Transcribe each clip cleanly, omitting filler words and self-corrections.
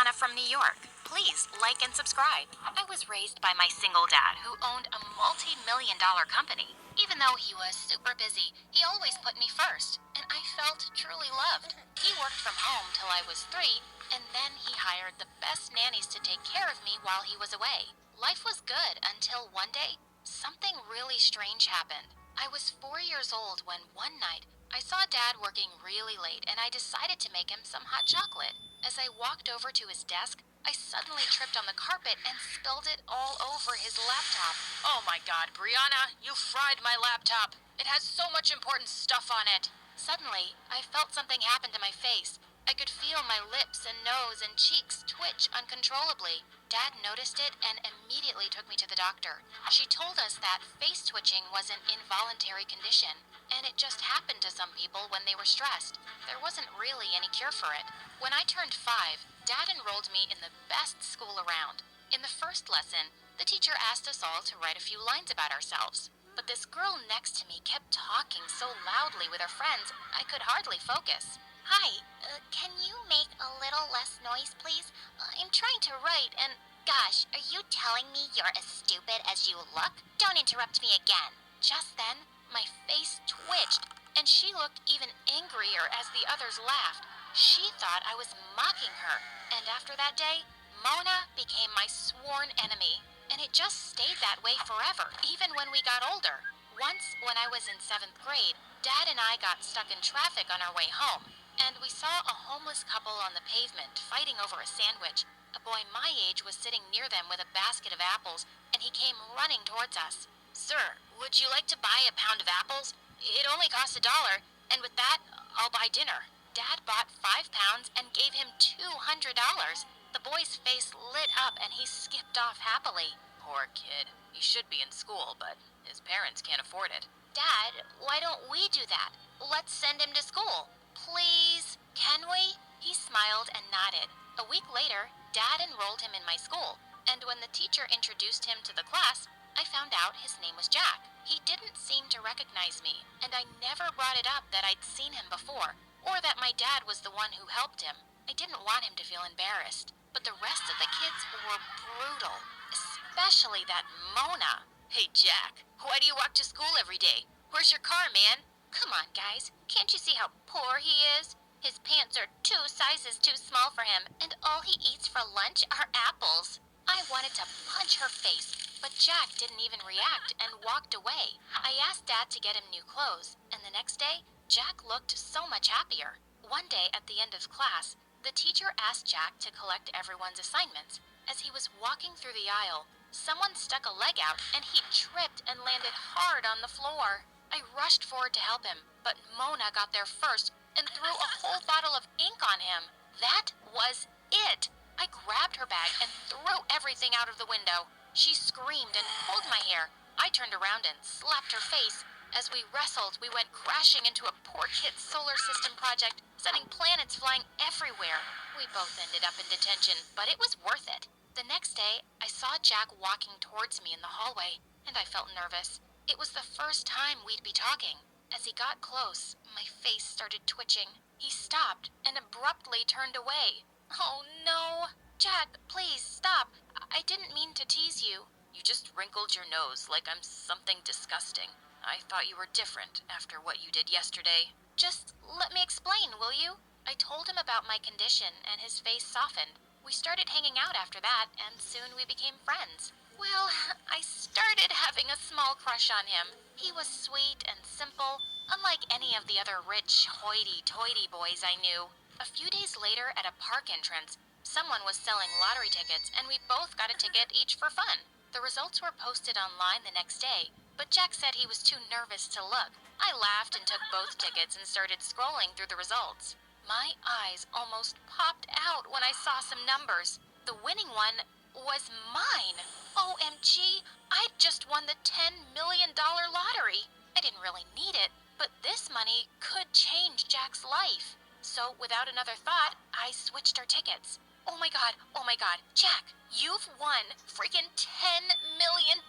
Brianna from New York. Please like and subscribe. I was raised by my single dad who owned a multi-million-dollar company. Even though he was super busy, he always put me first, and I felt truly loved. He worked from home till I was 3, and then he hired the best nannies to take care of me while he was away. Life was good until one day, something really strange happened. I was 4 years old when one night I saw Dad working really late, and I decided to make him some hot chocolate. As I walked over to his desk, I suddenly tripped on the carpet and spilled it all over his laptop. Oh my God, Brianna, you fried my laptop. It has so much important stuff on it. Suddenly, I felt something happen to my face. I could feel my lips and nose and cheeks twitch uncontrollably. Dad noticed it and immediately took me to the doctor. She told us that face twitching was an involuntary condition, and it just happened to some people when they were stressed. There wasn't really any cure for it. When I turned 5, Dad enrolled me in the best school around. In the first lesson, the teacher asked us all to write a few lines about ourselves. But this girl next to me kept talking so loudly with her friends, I could hardly focus. Hi, can you make a little less noise, please? I'm trying to write and... Gosh, are you telling me you're as stupid as you look? Don't interrupt me again. Just then, my face twitched, and she looked even angrier as the others laughed. She thought I was mocking her, and after that day, Mona became my sworn enemy. And it just stayed that way forever, even when we got older. Once, when I was in 7th grade, Dad and I got stuck in traffic on our way home, and we saw a homeless couple on the pavement fighting over a sandwich. A boy my age was sitting near them with a basket of apples, and he came running towards us. Sir, would you like to buy a pound of apples? It only costs $1, and with that, I'll buy dinner. Dad bought 5 pounds and gave him $200. The boy's face lit up and he skipped off happily. Poor kid. He should be in school, but his parents can't afford it. Dad, why don't we do that? Let's send him to school. Please? Can we? He smiled and nodded. A week later, Dad enrolled him in my school, and when the teacher introduced him to the class, I found out his name was Jack. He didn't seem to recognize me, and I never brought it up that I'd seen him before, or that my dad was the one who helped him. I didn't want him to feel embarrassed, but the rest of the kids were brutal, especially that Mona. Hey, Jack, why do you walk to school every day? Where's your car, man? Come on, guys. Can't you see how poor he is? His pants are 2 sizes too small for him, and all he eats for lunch are apples. I wanted to punch her face, but Jack didn't even react and walked away. I asked Dad to get him new clothes, and the next day, Jack looked so much happier. One day at the end of class, the teacher asked Jack to collect everyone's assignments. As he was walking through the aisle, someone stuck a leg out and he tripped and landed hard on the floor. I rushed forward to help him, but Mona got there first and threw a whole bottle of ink on him. That was it. I grabbed her bag and threw everything out of the window. She screamed and pulled my hair. I turned around and slapped her face. As we wrestled, we went crashing into a poor kid's solar system project, sending planets flying everywhere. We both ended up in detention, but it was worth it. The next day, I saw Jack walking towards me in the hallway, and I felt nervous. It was the first time we'd be talking. As he got close, my face started twitching. He stopped and abruptly turned away. Oh no! Jack, please stop. I didn't mean to tease you. You just wrinkled your nose like I'm something disgusting. I thought you were different after what you did yesterday. Just let me explain, will you? I told him about my condition and his face softened. We started hanging out after that, and soon we became friends. Well, I started having a small crush on him. He was sweet and simple, unlike any of the other rich, hoity-toity boys I knew. A few days later, at a park entrance, someone was selling lottery tickets, and we both got a ticket each for fun. The results were posted online the next day, but Jack said he was too nervous to look. I laughed and took both tickets and started scrolling through the results. My eyes almost popped out when I saw some numbers. The winning one was mine. OMG, I'd just won the $10 million lottery. I didn't really need it, but this money could change Jack's life. So without another thought, I switched our tickets. Oh my god, Jack, you've won freaking $10 million.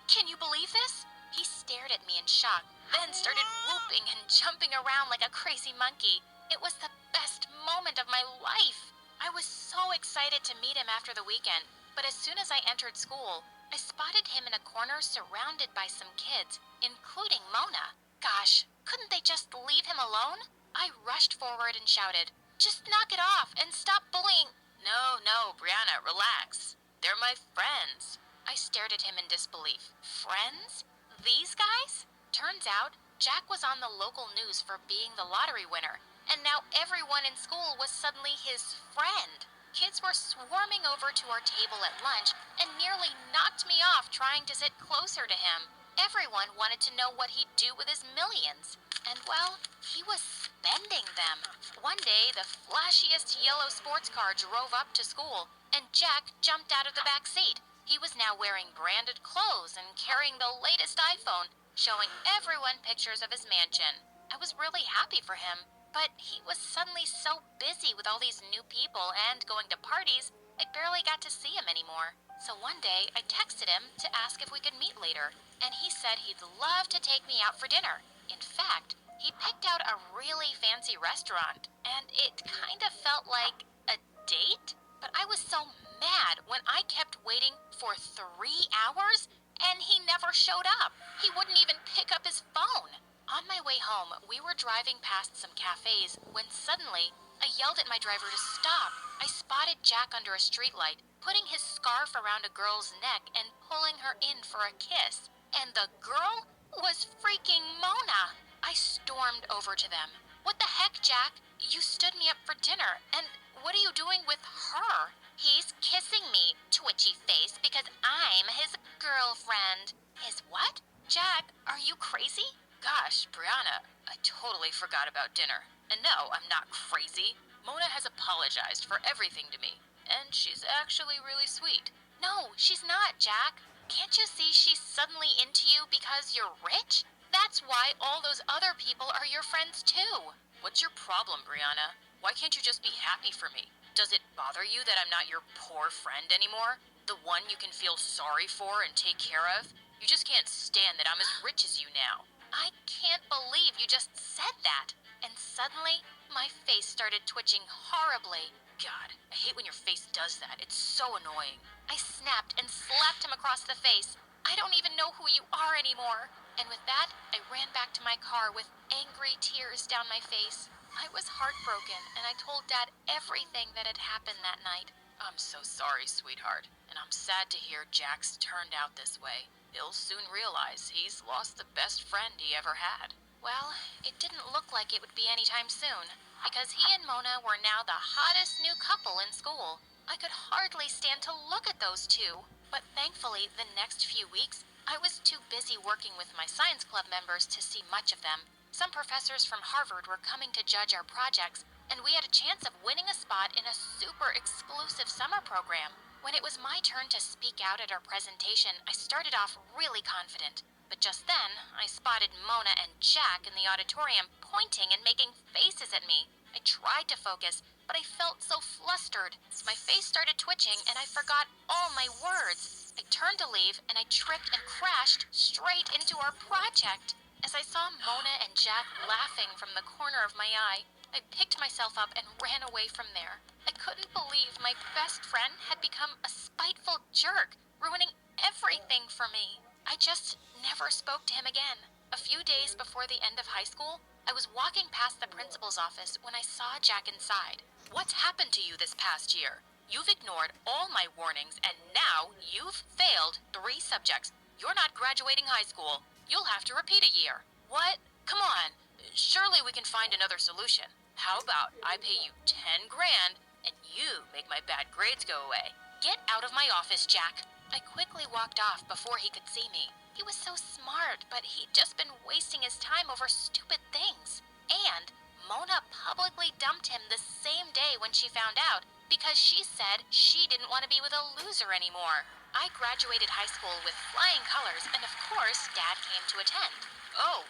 Can you believe this? He stared at me in shock, then started whooping and jumping around like a crazy monkey. It was the best moment of my life. I was so excited to meet him after the weekend, but as soon as I entered school, I spotted him in a corner surrounded by some kids, including Mona. Gosh, couldn't they just leave him alone? I rushed forward and shouted, "Just knock it off and stop bullying." No, no, Brianna, relax. They're my friends. I stared at him in disbelief. Friends? These guys? Turns out, Jack was on the local news for being the lottery winner, and now everyone in school was suddenly his friend. Kids were swarming over to our table at lunch and nearly knocked me off trying to sit closer to him. Everyone wanted to know what he'd do with his millions. And well, he was spending them. One day, the flashiest yellow sports car drove up to school, and Jack jumped out of the back seat. He was now wearing branded clothes and carrying the latest iPhone, showing everyone pictures of his mansion. I was really happy for him, but he was suddenly so busy with all these new people and going to parties, I barely got to see him anymore. So one day, I texted him to ask if we could meet later, and he said he'd love to take me out for dinner. In fact, he picked out a really fancy restaurant, and it kind of felt like a date. But I was so mad when I kept waiting for 3 hours, and he never showed up. He wouldn't even pick up his phone. On my way home, we were driving past some cafes when suddenly I yelled at my driver to stop. I spotted Jack under a streetlight, putting his scarf around a girl's neck and pulling her in for a kiss. And the girl was freaking Mona. I stormed over to them. "What the heck, Jack? You stood me up for dinner, and what are you doing with her?" "He's kissing me, twitchy face, because I'm his girlfriend." "His what?" "Jack, are you crazy?" Gosh, Brianna, I totally forgot about dinner. And no, I'm not crazy. Mona has apologized for everything to me, and she's actually really sweet. "No, she's not, Jack. Can't you see she's suddenly into you because you're rich? That's why all those other people are your friends too." What's your problem, Brianna? Why can't you just be happy for me? Does it bother you that I'm not your poor friend anymore? The one you can feel sorry for and take care of? You just can't stand that I'm as rich as you now. I can't believe you just said that. And suddenly, my face started twitching horribly. God, I hate when your face does that. It's so annoying. I snapped and slapped him across the face. "I don't even know who you are anymore." And with that, I ran back to my car with angry tears down my face. I was heartbroken, and I told Dad everything that had happened that night. I'm so sorry, sweetheart, and I'm sad to hear Jack's turned out this way. He'll soon realize he's lost the best friend he ever had. Well, it didn't look like it would be anytime soon, because he and Mona were now the hottest new couple in school. I could hardly stand to look at those two. But thankfully, the next few weeks, I was too busy working with my science club members to see much of them. Some professors from Harvard were coming to judge our projects, and we had a chance of winning a spot in a super exclusive summer program. When it was my turn to speak out at our presentation, I started off really confident. But just then, I spotted Mona and Jack in the auditorium pointing and making faces at me. I tried to focus, but I felt so flustered. My face started twitching, and I forgot all my words. I turned to leave, and I tripped and crashed straight into our project. As I saw Mona and Jack laughing from the corner of my eye, I picked myself up and ran away from there. I couldn't believe my best friend had become a spiteful jerk, ruining everything for me. I just never spoke to him again. A few days before the end of high school, I was walking past the principal's office when I saw Jack inside. What's happened to you this past year? You've ignored all my warnings, and now you've failed 3 subjects. You're not graduating high school. You'll have to repeat a year. What? Come on. Surely we can find another solution. How about I pay you 10 grand and you make my bad grades go away? Get out of my office, Jack. I quickly walked off before he could see me. He was so smart, but he'd just been wasting his time over stupid things. And Mona publicly dumped him the same day when she found out because she said she didn't want to be with a loser anymore. I graduated high school with flying colors, and of course, Dad came to attend. Oh,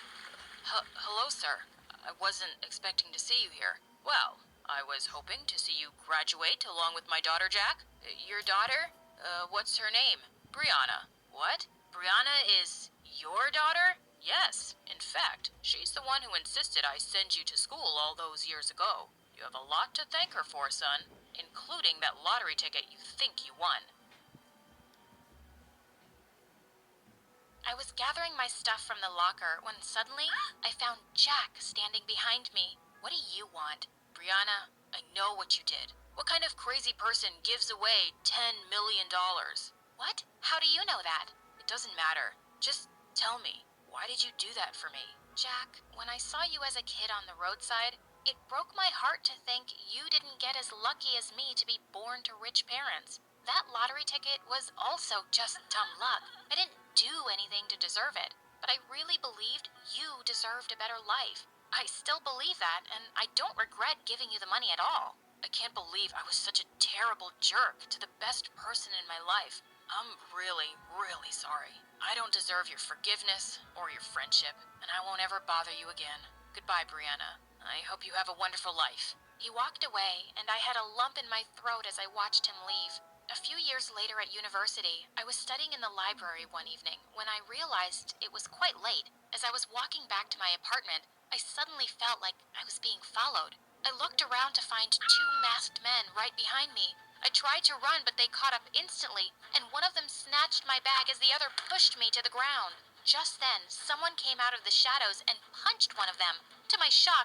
hello, sir. I wasn't expecting to see you here. Well, I was hoping to see you graduate along with my daughter, Jack. Your daughter? What's her name? Brianna. What? Brianna is your daughter? Yes. In fact, she's the one who insisted I send you to school all those years ago. You have a lot to thank her for, son, including that lottery ticket you think you won. I was gathering my stuff from the locker when suddenly I found Jack standing behind me. What do you want? Brianna, I know what you did. What kind of crazy person gives away $10 million? What? How do you know that? It doesn't matter. Just tell me, why did you do that for me? Jack, when I saw you as a kid on the roadside, it broke my heart to think you didn't get as lucky as me to be born to rich parents. That lottery ticket was also just dumb luck. I didn't do anything to deserve it, but I really believed you deserved a better life. I still believe that, and I don't regret giving you the money at all. I can't believe I was such a terrible jerk to the best person in my life. I'm really, really sorry. I don't deserve your forgiveness or your friendship, and I won't ever bother you again. Goodbye, Brianna. I hope you have a wonderful life. He walked away, and I had a lump in my throat as I watched him leave. A few years later at university, I was studying in the library one evening when I realized it was quite late. As I was walking back to my apartment, I suddenly felt like I was being followed. I looked around to find two masked men right behind me. I tried to run, but they caught up instantly, and one of them snatched my bag as the other pushed me to the ground. Just then, someone came out of the shadows and punched one of them. To my shock,